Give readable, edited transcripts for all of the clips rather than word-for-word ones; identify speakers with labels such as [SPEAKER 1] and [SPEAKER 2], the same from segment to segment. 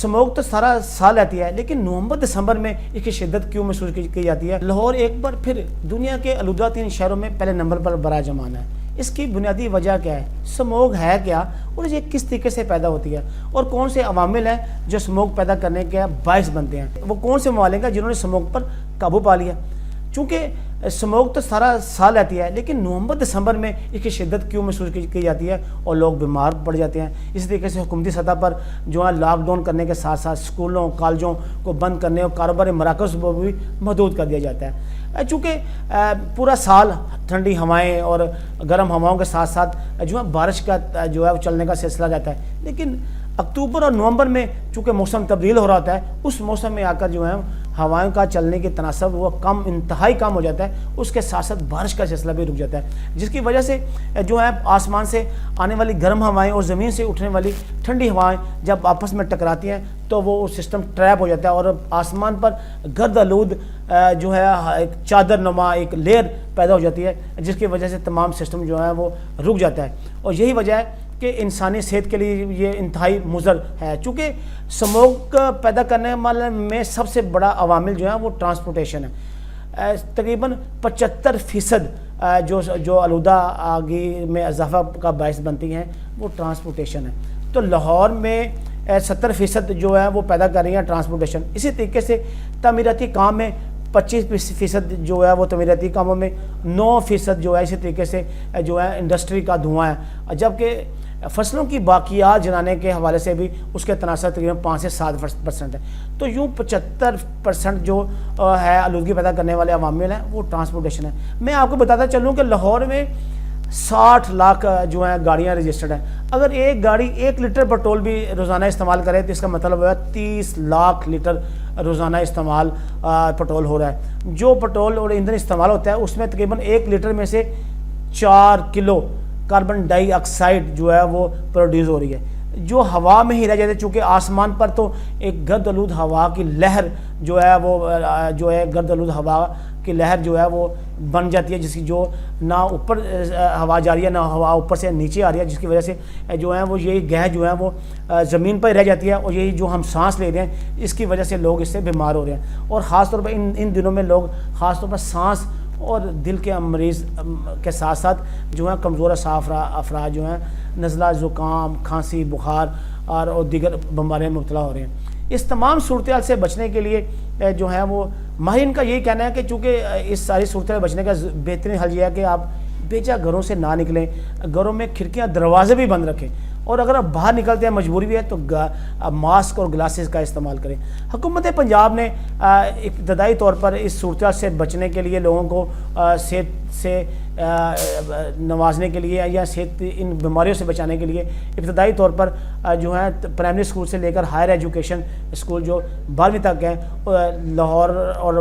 [SPEAKER 1] Smoke तो सारा साल रहती है, लेकिन नवंबर दिसंबर में इसकी शिद्दत क्यों महसूस की जाती है? लाहौर एक बार फिर दुनिया के आलूदा 3 शहरों में पहले नंबर पर बराजमान है। इसकी बुनियादी वजह क्या है? स्मोक है क्या और ये किस तरीके से पैदा होती है और कौन से अवामिल हैं जो स्मोक पैदा करने के बायस बनते हैं? वो कौन से ममालिक हैं जिन्होंने स्मोक पर काबू पा लिया? चूँकि स्मोक तो सारा साल रहती है, लेकिन नवंबर दिसंबर में इसकी शिद्दत क्यों महसूस की जाती है और लोग बीमार पड़ जाते हैं। इसी तरीके से हुकूमती सतह पर जो है लॉकडाउन करने के साथ साथ स्कूलों कॉलेजों को बंद करने और कारोबारी मराकज़ को भी महदूद कर दिया जाता है। चूँकि पूरा साल ठंडी हवाएं और गर्म हवाओं के साथ साथ जो है बारिश का जो है चलने का सिलसिला रहता है, लेकिन अक्टूबर और नवंबर में चूँकि मौसम तब्दील हो रहा होता है, उस मौसम में आकर जो है हवाओं का चलने की तनासब वो इंतहाई कम हो जाता है। उसके साथ साथ बारिश का सिलसिला भी रुक जाता है, जिसकी वजह से जो है आसमान से आने वाली गर्म हवाएं और ज़मीन से उठने वाली ठंडी हवाएं जब आपस में टकराती हैं तो वो सिस्टम ट्रैप हो जाता है और आसमान पर गर्द आलूद जो है एक चादर नुमा एक लेयर पैदा हो जाती है, जिसकी वजह से तमाम सिस्टम जो है वो रुक जाता है। और यही वजह है कि इंसानी सेहत के लिए ये इंतहाई मुज़र है। चूँकि स्मोक पैदा करने वाले में सबसे बड़ा अवामिल जो है वो ट्रांसपोर्टेशन है। तकरीबन 75% जो आलूदा आगी में इजाफा का बायस बनती हैं वो ट्रांसपोर्टेशन है। तो लाहौर में 70% जो है वो पैदा कर रही हैं ट्रांसपोर्टेशन। इसी तरीके से तमीराती काम में 25% जो है वो तमीराती कामों में, 9% जो है इसी तरीके से जो है इंडस्ट्री का धुआं है, जबकि फसलों की बाकियात जलाने के हवाले से भी उसके तनासर तकरीबन 5 से 7% है। तो यूँ 75% जो है आलूदगी पैदा करने वाले अवामिल हैं वो ट्रांसपोर्टेशन है। मैं आपको बताता चलूँ कि लाहौर में 60 लाख जो है गाड़ियाँ रजिस्टर्ड हैं। अगर एक गाड़ी 1 लीटर पेट्रोल भी रोज़ाना इस्तेमाल करे तो इसका मतलब है 30 लाख लीटर रोज़ाना इस्तेमाल पेट्रोल हो रहा है। जो पेट्रोल और ईंधन इस्तेमाल होता है उसमें तकरीबन 1 लीटर में से 4 किलो कार्बन डाइऑक्साइड जो है वो प्रोड्यूस हो रही है, जो हवा में ही रह जाते हैं। चूँकि आसमान पर तो एक गर्द आलूद हवा की लहर जो है वो गर्द आलूद हवा की लहर जो है वो बन जाती है, जिसकी जो ना ऊपर हवा जा रही है ना हवा ऊपर से नीचे आ रही है, जिसकी वजह से जो है वो यही गैस जो है वो ज़मीन पर रह जाती है और यही जो हम सांस ले रहे हैं इसकी वजह से लोग इससे बीमार हो रहे हैं। और ख़ास तौर पर इन दिनों में लोग ख़ास तौर पर सांस और दिल के मरीज़ के साथ साथ जो है कमज़ोर अफराद जो हैं नज़ला ज़ुकाम खांसी बुखार और दीगर बीमारियों में मुब्तला हो रहे हैं। इस तमाम सूरत से बचने के लिए जो है वो माहिरीन का यही कहना है कि चूँकि इस सारी सूरत बचने का बेहतरीन हल ये है कि आप बेजा घरों से ना निकलें, घरों में खिड़कियाँ दरवाजे भी बंद रखें और अगर आप बाहर निकलते हैं मजबूरी भी है तो मास्क और ग्लासेस का इस्तेमाल करें। हुकूमत पंजाब ने इब्तदाई तौर पर इस सूरत से बचने के लिए लोगों को सेहत से नवाजने के लिए या सेहत इन बीमारियों से बचाने के लिए इब्तदाई तौर पर जो है प्राइमरी स्कूल से लेकर हायर एजुकेशन स्कूल जो 12वीं तक हैं लाहौर और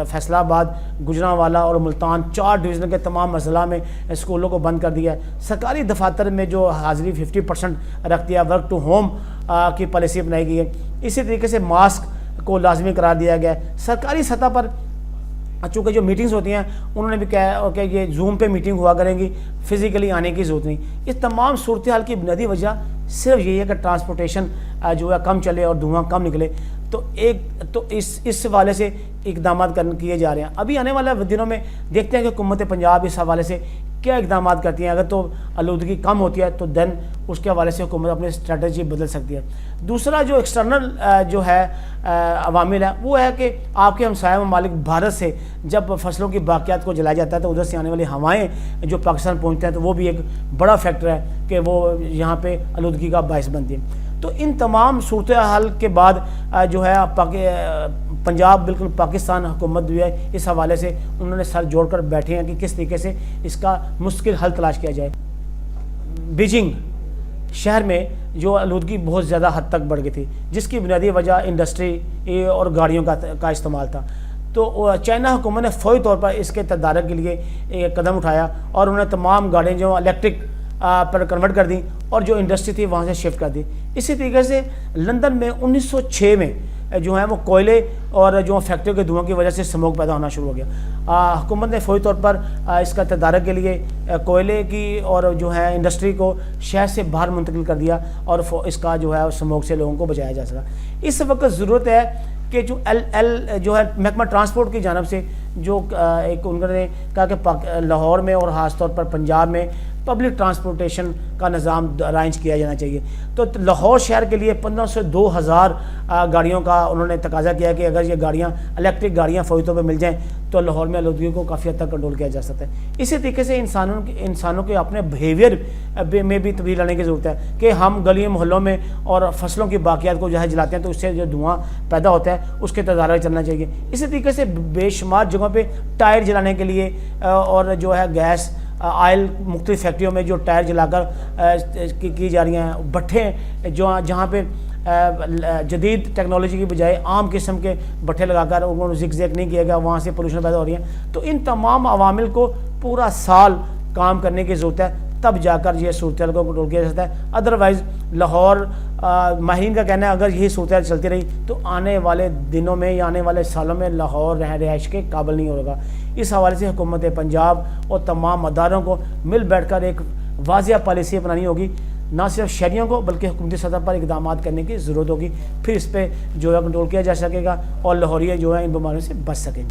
[SPEAKER 1] फैसलाबाद गुजरांवाला और मुल्तान 4 डिवीज़न के तमाम अजला में स्कूलों को बंद कर दिया है। सरकारी दफातर में जो हाज़िरी 50% रख दिया, वर्क टू होम की पॉलिसी अपनाई गई है। इसी तरीके से मास्क को लाजमी करार दिया गया है। सरकारी सतह पर चूँकि जो मीटिंग्स होती हैं उन्होंने भी कहा कि ये जूम पे मीटिंग हुआ करेंगी, फ़िज़िकली आने की ज़रूरत नहीं। इस तमाम सूरत हाल की बुनियादी वजह सिर्फ यही है कि ट्रांसपोर्टेशन जो है कम चले और धुआं कम निकले। तो इस हवाले से इकदाम किए जा रहे हैं। अभी आने वाले दिनों में देखते हैं कि हुकूमत पंजाब इस हवाले से क्या इकदाम करती हैं। अगर तो आलूदगी कम होती है तो देन उसके हवाले से हुकूमत अपनी स्ट्रेटजी बदल सकती है। दूसरा जो एक्सटर्नल जो है अवामिल है वो है कि आपके हमसाया ममालिक भारत से जब फसलों की बाकियात को जलाया जाता है तो उधर से आने वाली हवाएं जो पाकिस्तान पहुंचते हैं तो वो भी एक बड़ा फैक्टर है कि वो यहाँ पे आलूदगी का बायस बनती है। तो इन तमाम सूरत हाल के बाद जो है पंजाब बिल्कुल पाकिस्तान हुकूमत जो है इस हवाले से उन्होंने सर जोड़कर बैठे हैं कि किस तरीके से इसका मुश्किल हल तलाश किया जाए। बीजिंग शहर में जो आलूदगी बहुत ज़्यादा हद तक बढ़ गई थी, जिसकी बुनियादी वजह इंडस्ट्री और गाड़ियों का इस्तेमाल था। तो चाइना हुकूमत ने फौरी तौर पर इसके तदारक के लिए एक कदम उठाया और उन्होंने तमाम गाड़ियाँ जो इलेक्ट्रिक पर कन्वर्ट कर दी और जो इंडस्ट्री थी वहाँ से शिफ्ट कर दी। इसी तरीके से लंदन में 1906 में جو ہیں وہ کوئلے اور جو فیکٹریوں کے دھواں کی وجہ سے اسموگ پیدا ہونا شروع ہو گیا۔ حکومت نے فوری طور پر اس کا تدارک کے لیے کوئلے کی اور جو ہے انڈسٹری کو شہر سے باہر منتقل کر دیا اور اس کا جو ہے اسموگ سے لوگوں کو بچایا جا سکا۔ اس وقت ضرورت ہے کہ جو جو ہے محکمہ ٹرانسپورٹ کی جانب سے جو ایک انہوں نے کہا کہ لاہور میں اور خاص طور پر پنجاب میں پبلک ٹرانسپورٹیشن کا نظام رائج کیا جانا چاہیے۔ تو لاہور شہر کے لیے 1500 سے 2000 گاڑیوں کا انہوں نے تقاضا کیا کہ اگر یہ گاڑیاں الیکٹرک گاڑیاں فوری طور پہ مل جائیں تو لاہور میں آلودگی کو کافی حد تک کنٹرول کیا جا سکتا ہے۔ اسی طریقے سے انسانوں کے اپنے بیہیویئر میں بھی تبدیلی لانے کی ضرورت ہے کہ ہم گلیوں محلوں میں اور فصلوں کی باقیات کو جو ہے جلاتے ہیں تو اس سے جو دھواں پیدا ہوتا ہے اس کے تدارک چلنا چاہیے۔ اسی طریقے سے بے شمار جگہوں پہ ٹائر جلانے کے لیے اور جو ہے گیس آئل مختلف فیکٹریوں میں جو ٹائر جلا کر کی جا رہی ہیں، بھٹھے جہاں پہ جدید ٹیکنالوجی کی بجائے عام قسم کے بھٹھے لگا کر ان کو زگ زیگ نہیں کیا گیا، وہاں سے پولوشن پیدا ہو رہی ہے۔ تو ان تمام عوامل کو پورا سال کام کرنے کی ضرورت ہے، تب جا کر یہ صورتحال کو کنٹرول کیا جا سکتا ہے۔ ادروائز لاہور ماہرین کا کہنا ہے اگر یہی صورتحال چلتی رہی تو آنے والے دنوں میں یا آنے والے سالوں میں لاہور رہائش کے قابل نہیں ہوگا۔ اس حوالے سے حکومت پنجاب اور تمام اداروں کو مل بیٹھ کر ایک واضح پالیسی اپنانی ہوگی، نہ صرف شہریوں کو بلکہ حکومتی سطح پر اقدامات کرنے کی ضرورت ہوگی، پھر اس پہ جو ہے کنٹرول کیا جا سکے گا اور لاہوریے جو ہے ان بیماریوں سے بچ سکیں گے۔